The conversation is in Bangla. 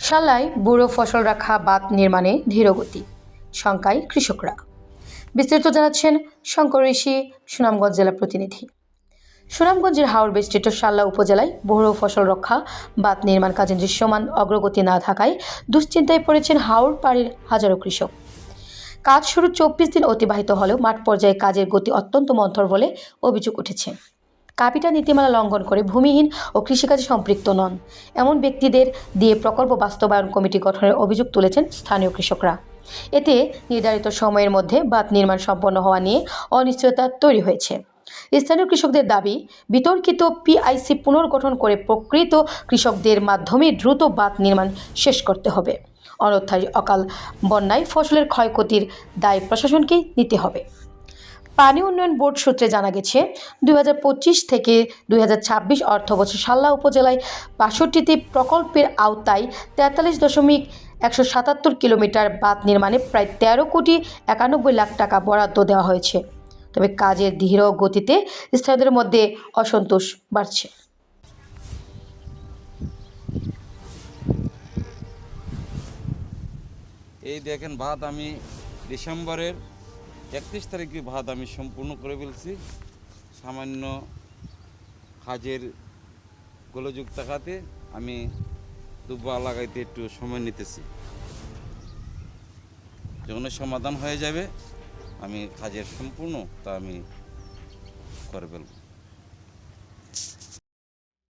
সাল্লায় বুড়ো ফসল রাখা বাঁধ নির্মাণে ধীরগতি, শঙ্কায় কৃষকরা। বিস্তারিত জানাচ্ছেন শঙ্কর ঋষি, সুনামগঞ্জ জেলা প্রতিনিধি। সুনামগঞ্জের হাওর বেষ্টিত সাল্লা উপজেলায় বুড়ো ফসল রক্ষা বাঁধ নির্মাণ কাজে দৃশ্যমান অগ্রগতি না থাকায় দুশ্চিন্তায় পড়েছেন হাওর পাড়ের হাজারো কৃষক। কাজ শুরু 24 দিন অতিবাহিত হলেও মাঠ পর্যায়ে কাজের গতি অত্যন্ত মন্থর বলে অভিযোগ উঠেছে। কাপিটা নীতিমালা লঙ্ঘন করে ভূমিহীন ও কৃষিকাজে সম্পৃক্ত নন এমন ব্যক্তিদের দিয়ে প্রকল্প বাস্তবায়ন কমিটি গঠনের অভিযোগ তুলেছেন স্থানীয় কৃষকরা। এতে নির্ধারিত সময়ের মধ্যে বাঁধ নির্মাণ সম্পন্ন হওয়া নিয়ে অনিশ্চয়তা তৈরি হয়েছে। স্থানীয় কৃষকদের দাবি, বিতর্কিত পিআইসি পুনর্গঠন করে প্রকৃত কৃষকদের মাধ্যমে দ্রুত বাঁধ নির্মাণ শেষ করতে হবে, অন্যথায় অকাল বন্যায় ফসলের ক্ষয়ক্ষতির দায় প্রশাসনকেই নিতে হবে। পানি উন্নয়ন বোর্ড সূত্রে জানা গেছে, 2025 থেকে 2026 অর্থবছর সাল্লা উপজেলায় 62টি প্রকল্পের আওতায় 43.177 কিলোমিটার বাঁধ নির্মাণে প্রায় 13,91,00,000 টাকা বরাদ্দ দেওয়া হয়েছে। তবে কাজের ধীর গতিতে স্থানীয়দের মধ্যে অসন্তোষ বাড়ছে। এই দেখেন বাঁধ আমি ডিসেম্বরের 31 তারিখে বাঁধ আমি সম্পূর্ণ করে ফেলছি। সামান্য কাজের গোলযোগ থাকাতে আমি দুবা লাগাইতে একটু সময় নিতেছি। যখন সমাধান হয়ে যাবে আমি কাজের সম্পূর্ণ তা আমি করে ফেলব।